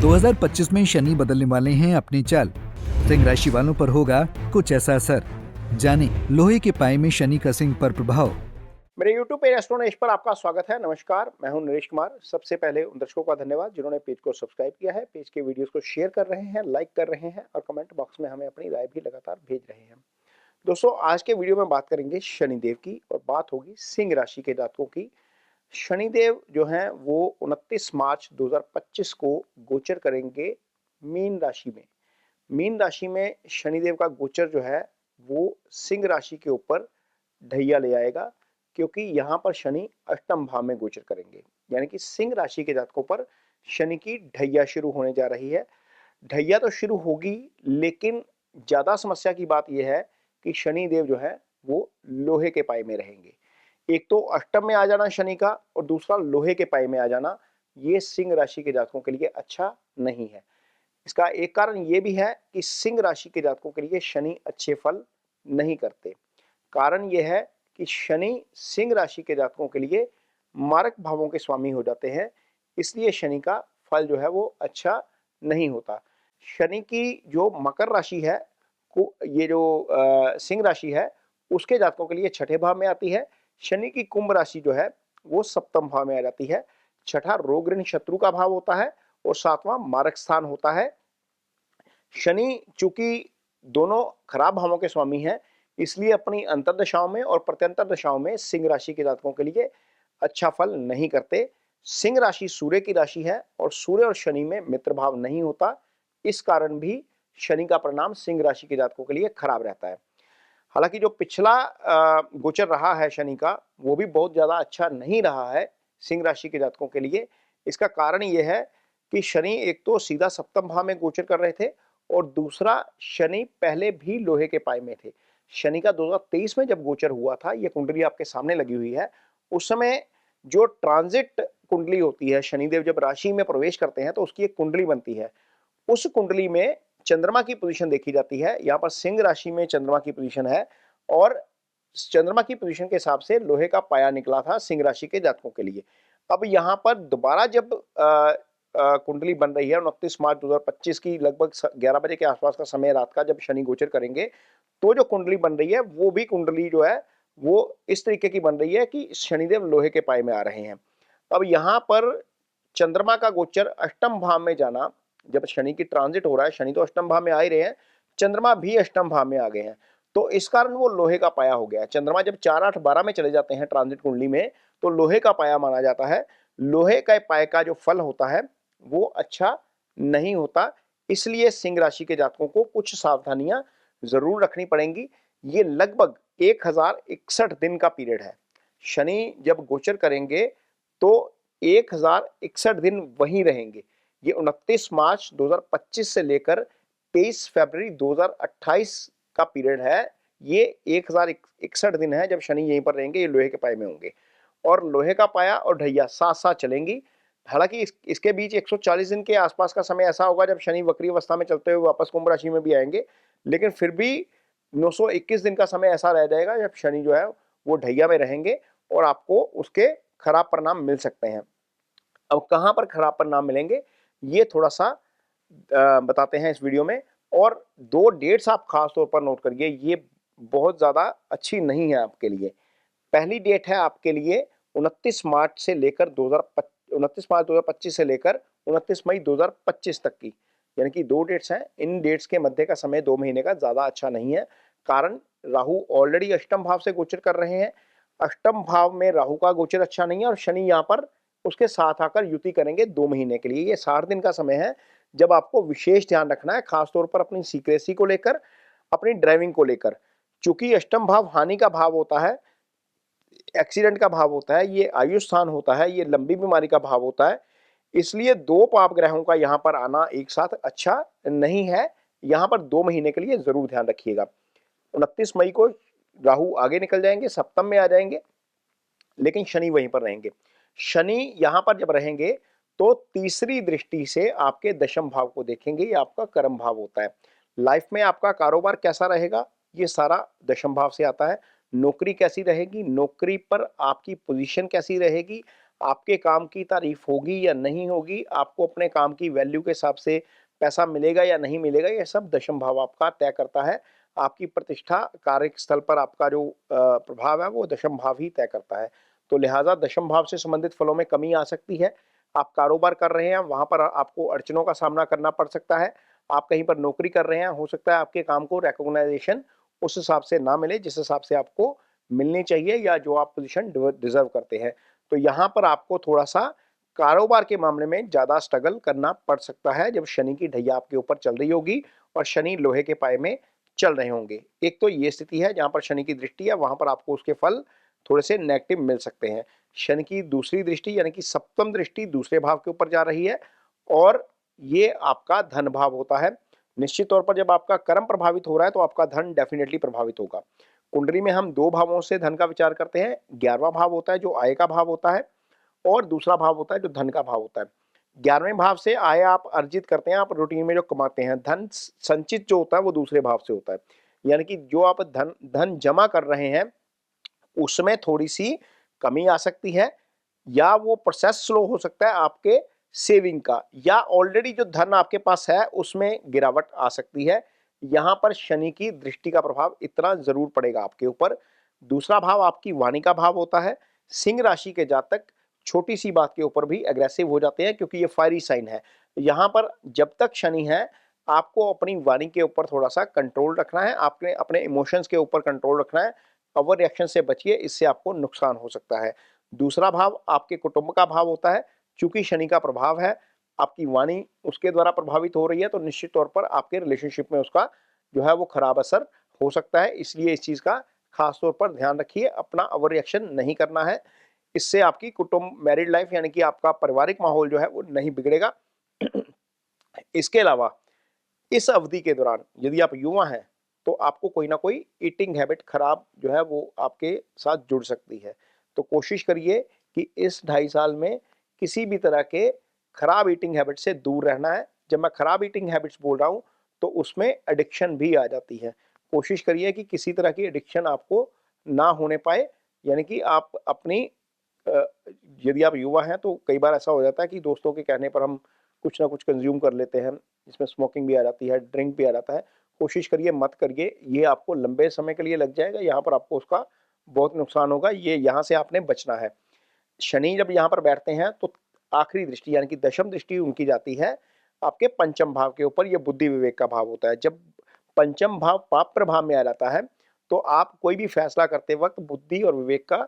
2025 में शनि बदलने वाले हैं अपनी चाल। सिंह राशि वालों पर होगा कुछ ऐसा असर। जाने लोहे के पाए में शनि का सिंह पर प्रभाव। मेरे YouTube पेज एस्ट्रोनॉट पर आपका स्वागत है। नमस्कार, मैं हूं नरेश कुमार। सबसे पहले उन दर्शकों का धन्यवाद जिन्होंने पेज को सब्सक्राइब किया है, पेज के वीडियोस को शेयर कर रहे हैं, लाइक कर रहे हैं और कमेंट बॉक्स में हमें अपनी राय भी लगातार भेज रहे हैं। दोस्तों, आज के वीडियो में बात करेंगे शनिदेव की और बात होगी सिंह राशि के जातकों की। शनिदेव जो हैं वो 29 मार्च 2025 को गोचर करेंगे मीन राशि में। मीन राशि में शनिदेव का गोचर जो है वो सिंह राशि के ऊपर ढैया ले आएगा, क्योंकि यहाँ पर शनि अष्टम भाव में गोचर करेंगे। यानी कि सिंह राशि के जातकों पर शनि की ढैया शुरू होने जा रही है। ढैया तो शुरू होगी, लेकिन ज्यादा समस्या की बात यह है कि शनि देव जो है वो लोहे के पाए में रहेंगे। एक तो अष्टम में आ जाना शनि का और दूसरा लोहे के पाए में आ जाना, ये सिंह राशि के जातकों के लिए अच्छा नहीं है। इसका एक कारण ये भी है कि सिंह राशि के जातकों के लिए शनि अच्छे फल नहीं करते। कारण यह है कि शनि सिंह राशि के जातकों के लिए मारक भावों के स्वामी हो जाते हैं, इसलिए शनि का फल जो है वो अच्छा नहीं होता। शनि की जो मकर राशि है को ये जो सिंह राशि है उसके जातकों के लिए छठे भाव में आती है। शनि की कुंभ राशि जो है वो सप्तम भाव में आ जाती है। छठा रोग ऋण शत्रु का भाव होता है और सातवां मारक स्थान होता है। शनि चूंकि दोनों खराब भावों के स्वामी हैं, इसलिए अपनी अंतर्दशाओं में और प्रत्यंतर दशाओं में सिंह राशि के जातकों के लिए अच्छा फल नहीं करते। सिंह राशि सूर्य की राशि है और सूर्य और शनि में मित्र भाव नहीं होता, इस कारण भी शनि का परिणाम सिंह राशि के जातकों के लिए खराब रहता है। हालांकि जो पिछला गोचर रहा है शनि का, वो भी बहुत ज्यादा अच्छा नहीं रहा है सिंह राशि के जातकों के लिए। इसका कारण यह है कि शनि एक तो सीधा सप्तम भाव में गोचर कर रहे थे और दूसरा शनि पहले भी लोहे के पाए में थे। शनि का 2023 में जब गोचर हुआ था, ये कुंडली आपके सामने लगी हुई है, उस समय जो ट्रांजिट कुंडली होती है, शनिदेव जब राशि में प्रवेश करते हैं तो उसकी एक कुंडली बनती है। उस कुंडली में चंद्रमा की पोजीशन देखी जाती है। यहाँ पर सिंह राशि में चंद्रमा की पोजीशन है और चंद्रमा की पोजीशन के हिसाब से लोहे का पाया निकला था सिंह राशि के जातकों के लिए। अब यहाँ पर दोबारा जब कुंडली बन रही है 29 मार्च 2025 की लगभग 11 बजे के आसपास का समय रात का, जब शनि गोचर करेंगे, तो जो कुंडली बन रही है वो भी कुंडली जो है वो इस तरीके की बन रही है कि शनिदेव लोहे के पाए में आ रहे हैं। अब यहाँ पर चंद्रमा का गोचर अष्टम भाव में जाना, जब शनि की ट्रांजिट हो रहा है, शनि तो अष्टम भाव में आ ही रहे हैं, चंद्रमा भी अष्टम भाव में आ गए हैं, तो इस कारण वो लोहे का पाया हो गया है। चंद्रमा जब 4 8 12 में चले जाते हैं ट्रांजिट कुंडली में, तो लोहे का पाया माना जाता है। लोहे का पाए का जो फल होता है वो अच्छा नहीं होता, इसलिए सिंह राशि के जातकों को कुछ सावधानियां जरूर रखनी पड़ेंगी। ये लगभग 1061 दिन का पीरियड है। शनि जब गोचर करेंगे तो 1061 दिन वहीं रहेंगे। ये 29 मार्च 2025 से लेकर 23 फरवरी 2028 का पीरियड है। ये 1061 दिन है जब शनि यहीं पर रहेंगे, ये लोहे के पाए में होंगे और लोहे का पाया और ढैया साथ साथ चलेंगी। हालांकि इसके बीच 140 दिन के आसपास का समय ऐसा होगा जब शनि वक्री अवस्था में चलते हुए वापस कुंभ राशि में भी आएंगे, लेकिन फिर भी 921 दिन का समय ऐसा रह जाएगा जब शनि जो है वो ढैया में रहेंगे और आपको उसके खराब परिणाम मिल सकते हैं। अब कहां पर खराब परिणाम मिलेंगे ये थोड़ा सा बताते हैं इस वीडियो में। और दो डेट्स आप खास तौर पर नोट करिए, ये बहुत ज्यादा अच्छी नहीं है आपके लिए। पहली डेट है आपके लिए 29 मार्च से लेकर 29 मार्च 2025 से लेकर 29 मई 2025 तक की, यानी कि दो डेट्स हैं। इन डेट्स के मध्य का समय 2 महीने का ज्यादा अच्छा नहीं है, कारण राहु ऑलरेडी अष्टम भाव से गोचर कर रहे हैं। अष्टम भाव में राहु का गोचर अच्छा नहीं है और शनि यहाँ पर उसके साथ आकर युति करेंगे 2 महीने के लिए। ये 60 दिन का समय है जब आपको विशेष ध्यान रखना है, खासतौर पर अपनी सीक्रेसी को लेकर, अपनी ड्राइविंग को लेकर। चूंकि अष्टम भाव हानि का भाव होता है, एक्सीडेंट का भाव होता है, ये आयु स्थान होता है, ये लंबी बीमारी का भाव होता है, इसलिए दो पाप ग्रहों का यहाँ पर आना एक साथ अच्छा नहीं है। यहाँ पर 2 महीने के लिए जरूर ध्यान रखिएगा। 29 मई को राहु आगे निकल जाएंगे, सप्तम में आ जाएंगे, लेकिन शनि वहीं पर रहेंगे। शनि यहाँ पर जब रहेंगे तो तीसरी दृष्टि से आपके दशम भाव को देखेंगे, ये आपका कर्म भाव होता है। लाइफ में आपका कारोबार कैसा रहेगा ये सारा दशम भाव से आता है। नौकरी कैसी रहेगी, नौकरी पर आपकी पोजीशन कैसी रहेगी, आपके काम की तारीफ होगी या नहीं होगी, आपको अपने काम की वैल्यू के हिसाब से पैसा मिलेगा या नहीं मिलेगा, ये सब दशम भाव आपका तय करता है। आपकी प्रतिष्ठा, कार्यस्थल पर आपका जो प्रभाव है वो दशम भाव ही तय करता है। तो लिहाजा दशम भाव से संबंधित फलों में कमी आ सकती है। आप कारोबार कर रहे हैं, वहां पर आपको अड़चनों का सामना करना पड़ सकता है। आप कहीं पर नौकरी कर रहे हैं, हो सकता है आपके काम को रिकॉग्नाइजेशन उस हिसाब से ना मिले जिस हिसाब से आपको मिलनी चाहिए या जो आप पोजीशन डिजर्व करते हैं। तो यहाँ पर आपको थोड़ा सा कारोबार के मामले में ज्यादा स्ट्रगल करना पड़ सकता है जब शनि की ढैया आपके ऊपर चल रही होगी और शनि लोहे के पाए में चल रहे होंगे। एक तो ये स्थिति है जहां पर शनि की दृष्टि है, वहां पर आपको उसके फल थोड़े से नेगेटिव मिल सकते हैं। शनि की दूसरी दृष्टि यानी कि सप्तम दृष्टि दूसरे भाव के ऊपर जा रही है और ये आपका धन भाव होता है। निश्चित तौर पर जब आपका कर्म प्रभावित हो रहा है तो आपका धन डेफिनेटली प्रभावित होगा। कुंडली में हम दो भावों से धन का विचार करते हैं। 11वां भाव होता है जो आय का भाव होता है और दूसरा भाव होता है जो धन का भाव होता है। 11वें भाव से आय आप अर्जित करते हैं, आप रूटीन में जो कमाते हैं। धन संचित जो होता है वो दूसरे भाव से होता है, यानी कि जो आप धन धन जमा कर रहे हैं उसमें थोड़ी सी कमी आ सकती है या वो प्रोसेस स्लो हो सकता है आपके सेविंग का, या ऑलरेडी जो धन आपके पास है उसमें गिरावट आ सकती है। यहां पर शनि की दृष्टि का प्रभाव इतना जरूर पड़ेगा आपके ऊपर। दूसरा भाव आपकी वाणी का भाव होता है। सिंह राशि के जातक छोटी सी बात के ऊपर भी एग्रेसिव हो जाते हैं क्योंकि ये फायरी साइन है। यहां पर जब तक शनि है आपको अपनी वाणी के ऊपर थोड़ा सा कंट्रोल रखना है, आपने अपने इमोशंस के ऊपर कंट्रोल रखना है। ओवर रिएक्शन से बचिए, इससे आपको नुकसान हो सकता है। दूसरा भाव आपके कुटुंब का भाव होता है। चूंकि शनि का प्रभाव है, आपकी वाणी उसके द्वारा प्रभावित हो रही है, तो निश्चित तौर पर आपके रिलेशनशिप में उसका जो है वो खराब असर हो सकता है। इसलिए इस चीज का खास तौर पर ध्यान रखिए, अपना ओवर रिएक्शन नहीं करना है। इससे आपकी कुटुंब मैरिड लाइफ यानी कि आपका पारिवारिक माहौल जो है वो नहीं बिगड़ेगा। इसके अलावा इस अवधि के दौरान यदि आप युवा हैं तो आपको कोई ना कोई ईटिंग हैबिट खराब जो है वो आपके साथ जुड़ सकती है। तो कोशिश करिए कि इस 2.5 साल में किसी भी तरह के खराब ईटिंग हैबिट से दूर रहना है। जब मैं खराब ईटिंग हैबिट्स बोल रहा हूँ तो उसमें एडिक्शन भी आ जाती है। कोशिश करिए कि किसी तरह की एडिक्शन आपको ना होने पाए, यानी कि आप अपनी अ, यदि आप युवा हैं तो कई बार ऐसा हो जाता है कि दोस्तों के कहने पर हम कुछ ना कुछ कंज्यूम कर लेते हैं, जिसमें स्मोकिंग भी आ जाती है, ड्रिंक भी आ जाता है। कोशिश करिए मत करिए, ये आपको लंबे समय के लिए लग जाएगा, यहाँ पर आपको उसका बहुत नुकसान होगा, ये यहाँ से आपने बचना है। शनि जब यहाँ पर बैठते हैं तो आखिरी दृष्टि यानी कि दशम दृष्टि उनकी जाती है आपके पंचम भाव के ऊपर। ये बुद्धि विवेक का भाव होता है। जब पंचम भाव पाप प्रभाव में आ जाता है तो आप कोई भी फैसला करते वक्त बुद्धि और विवेक का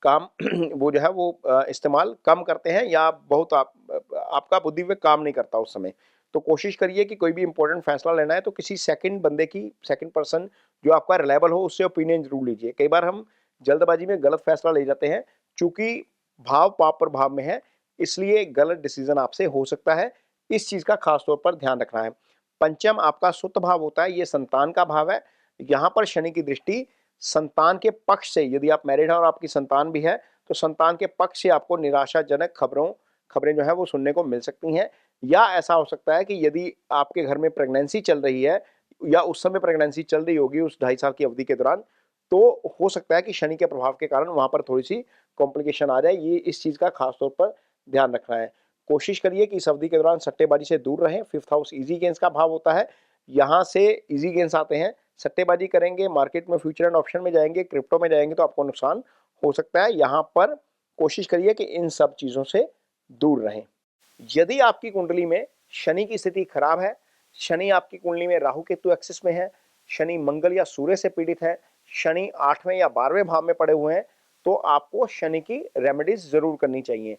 काम वो जो है वो इस्तेमाल कम करते हैं या बहुत आपका बुद्धि विवेक काम नहीं करता उस समय। तो कोशिश करिए कि कोई भी इंपॉर्टेंट फैसला लेना है तो किसी सेकंड बंदे की, सेकंड पर्सन जो आपका रिलायबल हो उससे ओपिनियन जरूर लीजिए। कई बार हम जल्दबाजी में गलत फैसला ले जाते हैं, चूंकि भाव पाप प्रभाव में है इसलिए गलत डिसीजन आपसे हो सकता है। इस चीज का खास तौर पर ध्यान रखना है। पंचम आपका सुत भाव होता है, ये संतान का भाव है। यहाँ पर शनि की दृष्टि संतान के पक्ष से, यदि आप मैरिड हैं और आपकी संतान भी है तो संतान के पक्ष से आपको निराशाजनक खबरें जो है वो सुनने को मिल सकती हैं। या ऐसा हो सकता है कि यदि आपके घर में प्रेगनेंसी चल रही है या उस समय प्रेगनेंसी चल रही होगी उस 2.5 साल की अवधि के दौरान, तो हो सकता है कि शनि के प्रभाव के कारण वहां पर थोड़ी सी कॉम्प्लिकेशन आ जाए। ये इस चीज का खास तौर पर ध्यान रखना है। कोशिश करिए कि इस अवधि के दौरान सट्टेबाजी से दूर रहें। 5th हाउस इजी गेंस का भाव होता है, यहाँ से इजी गेंस आते हैं। सट्टेबाजी करेंगे, मार्केट में फ्यूचर एंड ऑप्शन में जाएंगे, क्रिप्टो में जाएंगे तो आपको नुकसान हो सकता है। यहाँ पर कोशिश करिए कि इन सब चीजों से दूर रहें। यदि आपकी कुंडली में शनि की स्थिति खराब है, शनि आपकी कुंडली में राहु केतु एक्सिस में है, शनि मंगल या सूर्य से पीड़ित है, शनि 8वें या 12वें भाव में पड़े हुए हैं, तो आपको शनि की रेमेडीज जरूर करनी चाहिए।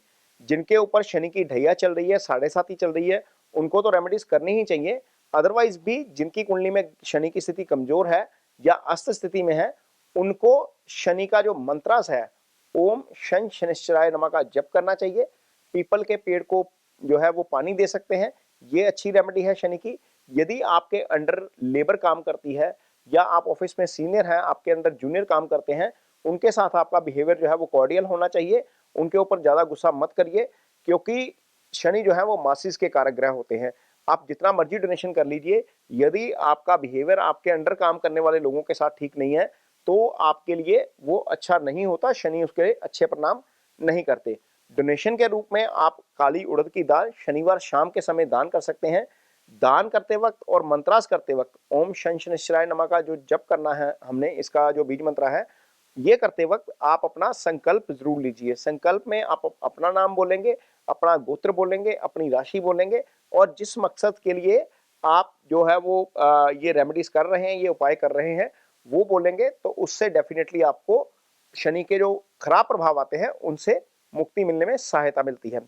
जिनके ऊपर शनि की ढैया चल रही है, 7.5 चल रही है, उनको तो रेमेडीज करनी ही चाहिए। अदरवाइज भी जिनकी कुंडली में शनि की स्थिति कमजोर है या अस्त स्थिति में है, उनको शनि का जो मंत्रास है ओम शन शनिश्चराय नमः का जप करना चाहिए। पीपल के पेड़ को जो है वो पानी दे सकते हैं, ये अच्छी रेमेडी है शनि की। यदि आपके अंडर लेबर काम करती है या आप ऑफिस में सीनियर हैं, आपके अंदर जूनियर काम करते हैं, उनके साथ आपका बिहेवियर जो है वो कॉर्डियल होना चाहिए। उनके ऊपर ज्यादा गुस्सा मत करिए, क्योंकि शनि जो है वो मासिस के कारक ग्रह होते हैं। आप जितना मर्जी डोनेशन कर लीजिए, यदि आपका बिहेवियर आपके अंडर काम करने वाले लोगों के साथ ठीक नहीं है तो आपके लिए वो अच्छा नहीं होता, शनि उसके अच्छे परिणाम नहीं करते। डोनेशन के रूप में आप काली उड़द की दाल शनिवार शाम के समय दान कर सकते हैं। दान करते वक्त और मंत्रास करते वक्त ओम शं शनिश्चराय नमः का जो जप करना है हमने, इसका जो बीज मंत्र है, ये करते वक्त आप अपना संकल्प जरूर लीजिए। संकल्प में आप अपना नाम बोलेंगे, अपना गोत्र बोलेंगे, अपनी राशि बोलेंगे और जिस मकसद के लिए आप जो है वो ये रेमेडीज कर रहे हैं, ये उपाय कर रहे हैं, वो बोलेंगे, तो उससे डेफिनेटली आपको शनि के जो खराब प्रभाव आते हैं उनसे मुक्ति मिलने में सहायता मिलती है।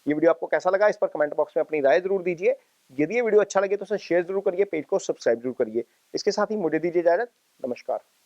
ये वीडियो आपको कैसा लगा इस पर कमेंट बॉक्स में अपनी राय जरूर दीजिए। यदि ये वीडियो अच्छा लगे तो उसे शेयर जरूर करिए, पेज को सब्सक्राइब जरूर करिए। इसके साथ ही मुझे दीजिए इजाजत। नमस्कार।